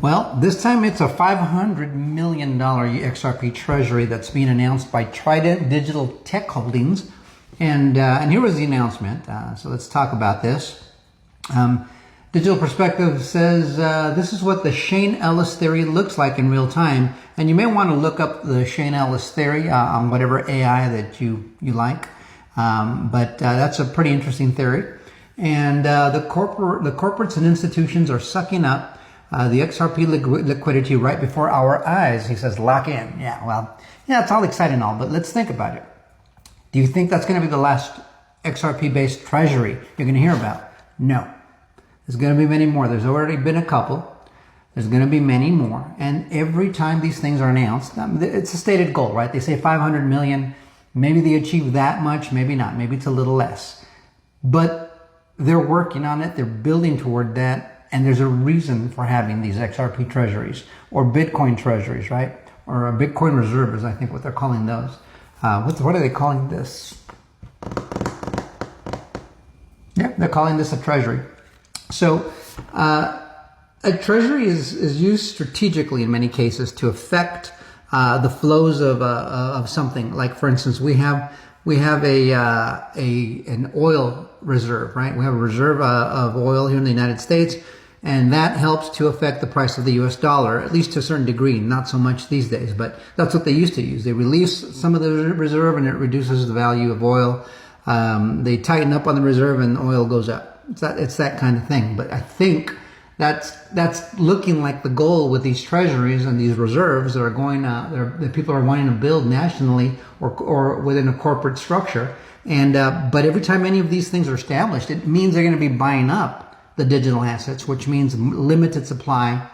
Well, this time it's a $500 million XRP treasury that's being announced by Trident Digital Tech Holdings. And here was the announcement. So let's talk about this. Digital Perspective says this is what the Shane Ellis theory looks like in real time. And you may want to look up the Shane Ellis theory on whatever AI that you like. But that's a pretty interesting theory. And the corporates and institutions are sucking up the XRP liquidity right before our eyes. He says, lock in. Yeah, well, yeah, it's all exciting and all, but let's think about it. Do you think that's going to be the last XRP-based treasury you're going to hear about? No. There's going to be many more. There's already been a couple. There's going to be many more. And every time these things are announced, it's a stated goal, right? They say 500 million. Maybe they achieve that much, maybe not. Maybe it's a little less. But they're working on it. They're building toward that. And there's a reason for having these XRP treasuries or Bitcoin treasuries, right? Or a Bitcoin reserve is, I think, what they're calling those. What are they calling this? Yeah, they're calling this a treasury. So a treasury is used strategically in many cases to affect the flows of something. Like, for instance, we have an oil reserve, right? We have a reserve of oil here in the United States. And that helps to affect the price of the US dollar, at least to a certain degree, not so much these days, but that's what they used to use. They release some of the reserve and it reduces the value of oil. They tighten up on the reserve and oil goes up. It's that kind of thing. But I think that's looking like the goal with these treasuries and these reserves that are going, that people are wanting to build nationally or within a corporate structure. And, but every time any of these things are established, it means they're going to be buying up the digital assets, which means limited supply,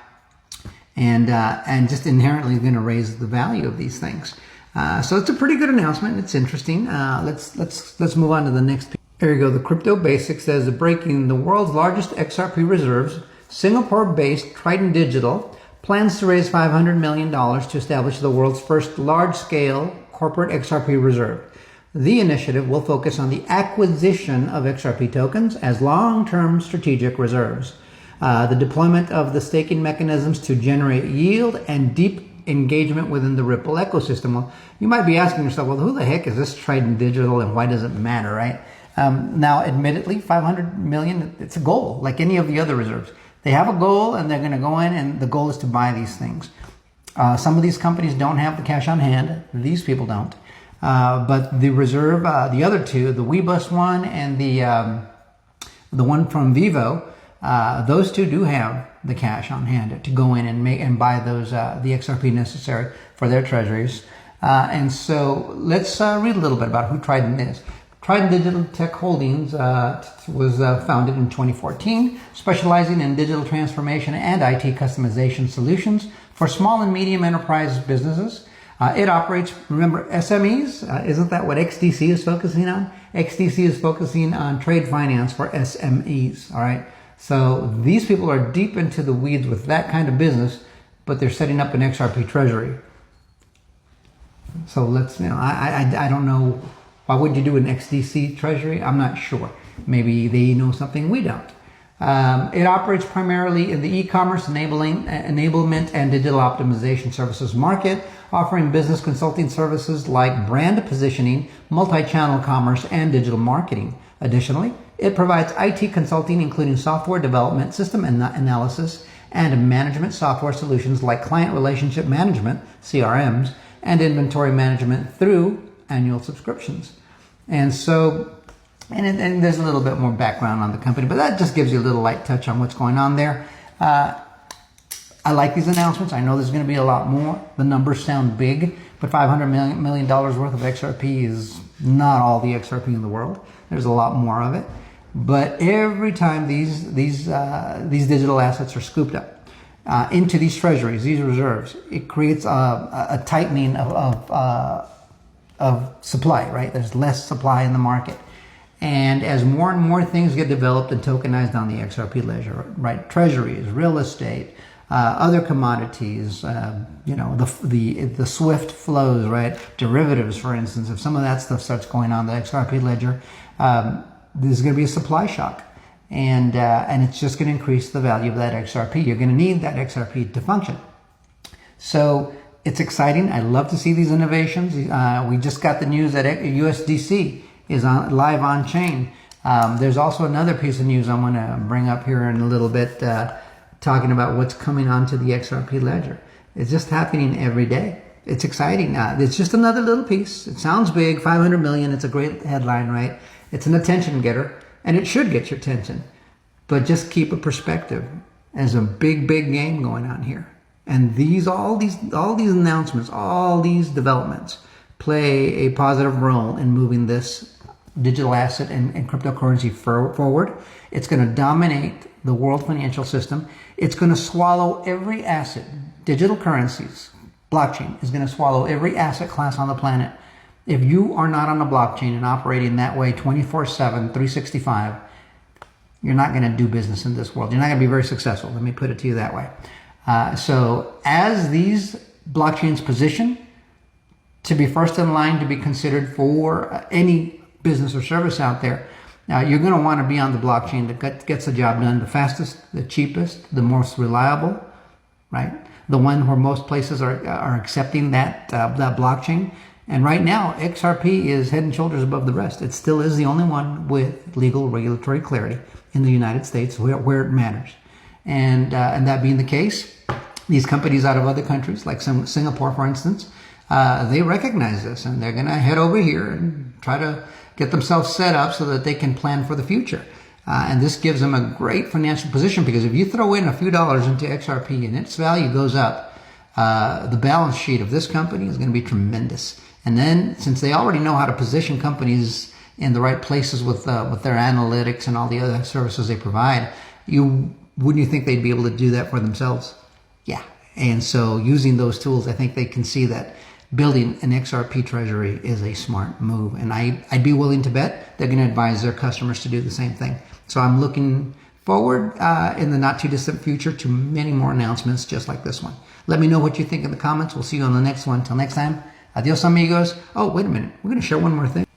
and just inherently going to raise the value of these things. So it's a pretty good announcement. It's interesting. Let's move on to the next piece. Here you go. The Crypto Basics says breaking the world's largest XRP reserves. Singapore-based Trident Digital plans to raise $500 million to establish the world's first large-scale corporate XRP reserve. The initiative will focus on the acquisition of XRP tokens as long-term strategic reserves, the deployment of the staking mechanisms to generate yield, and deep engagement within the Ripple ecosystem. Well, you might be asking yourself, well, who the heck is this Trident Digital and why does it matter, right? Now, admittedly, 500 million, it's a goal, like any of the other reserves. They have a goal and they're going to go in and the goal is to buy these things. Some of these companies don't have the cash on hand. These people don't. But the reserve, the other two, the Weebus one and the one from Vivo, those two do have the cash on hand to go in and buy those the XRP necessary for their treasuries. And so let's read a little bit about who Trident is. Trident Digital Tech Holdings was founded in 2014, specializing in digital transformation and IT customization solutions for small and medium enterprise businesses. It operates, remember, SMEs? Isn't that what XDC is focusing on? XDC is focusing on trade finance for SMEs, all right? So these people are deep into the weeds with that kind of business, but they're setting up an XRP treasury. So let's, I don't know, why would you do an XDC treasury? I'm not sure. Maybe they know something we don't. It operates primarily in the e-commerce enablement and digital optimization services market, offering business consulting services like brand positioning, multi-channel commerce, and digital marketing. Additionally, it provides IT consulting, including software development, system analysis, and management software solutions like client relationship management, CRMs, and inventory management through annual subscriptions. And so, and there's a little bit more background on the company, but that just gives you a little light touch on what's going on there. I like these announcements. I know there's going to be a lot more. The numbers sound big, but $500 million worth of XRP is not all the XRP in the world. There's a lot more of it. But every time these digital assets are scooped up into these treasuries, these reserves, it creates a tightening of supply, right? There's less supply in the market. And as more and more things get developed and tokenized on the XRP ledger, right? Treasuries, real estate, other commodities, the SWIFT flows, right? Derivatives, for instance, if some of that stuff starts going on the XRP ledger, there's going to be a supply shock. and it's just going to increase the value of that XRP. You're going to need that XRP to function. So it's exciting. I love to see these innovations. We just got the news that USDC is live on chain. There's also another piece of news I'm going to bring up here in a little bit, talking about what's coming onto the XRP ledger. It's just happening every day. It's exciting. It's just another little piece. It sounds big, 500 million. It's a great headline, right? It's an attention getter, and it should get your attention. But just keep a perspective. There's a big, big game going on here. And all these announcements, all these developments play a positive role in moving this digital asset and cryptocurrency forward. It's going to dominate the world financial system. It's going to swallow every asset. Digital currencies, blockchain, is going to swallow every asset class on the planet. If you are not on the blockchain and operating that way 24/7, 365, you're not going to do business in this world. You're not going to be very successful. Let me put it to you that way. So as these blockchains position to be first in line to be considered for any business or service out there, you're going to want to be on the blockchain that gets the job done the fastest, the cheapest, the most reliable, right? The one where most places are accepting that blockchain. And right now, XRP is head and shoulders above the rest. It still is the only one with legal regulatory clarity in the United States where it matters. And that being the case, these companies out of other countries, like Singapore, for instance, they recognize this, and they're going to head over here and try to get themselves set up so that they can plan for the future. And this gives them a great financial position, because if you throw in a few dollars into XRP and its value goes up, the balance sheet of this company is going to be tremendous. And then, since they already know how to position companies in the right places with their analytics and all the other services they provide, wouldn't you think they'd be able to do that for themselves? Yeah. And so using those tools, I think they can see that building an XRP treasury is a smart move. And I'd be willing to bet they're going to advise their customers to do the same thing. So I'm looking forward in the not too distant future to many more announcements just like this one. Let me know what you think in the comments. We'll see you on the next one. Till next time, adios amigos. Oh, wait a minute. We're going to share one more thing.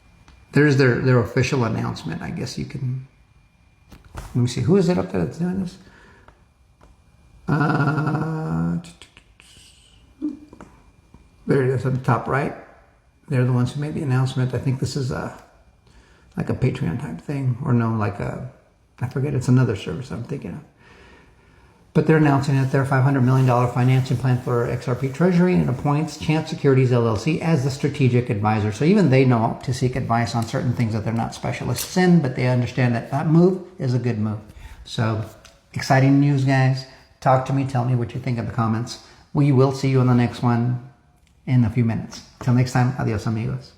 There's their official announcement. I guess you can... Let me see. Who is it up there that's doing this? There it is at the top right. They're the ones who made the announcement. I think this is like a Patreon type thing. Or no, I forget. It's another service I'm thinking of. But they're announcing that their $500 million financing plan for XRP Treasury, and appoints Chance Securities LLC as the strategic advisor. So even they know to seek advice on certain things that they're not specialists in, but they understand that move is a good move. So exciting news, guys. Talk to me. Tell me what you think in the comments. We will see you on the next one in a few minutes. Till next time, adios amigos.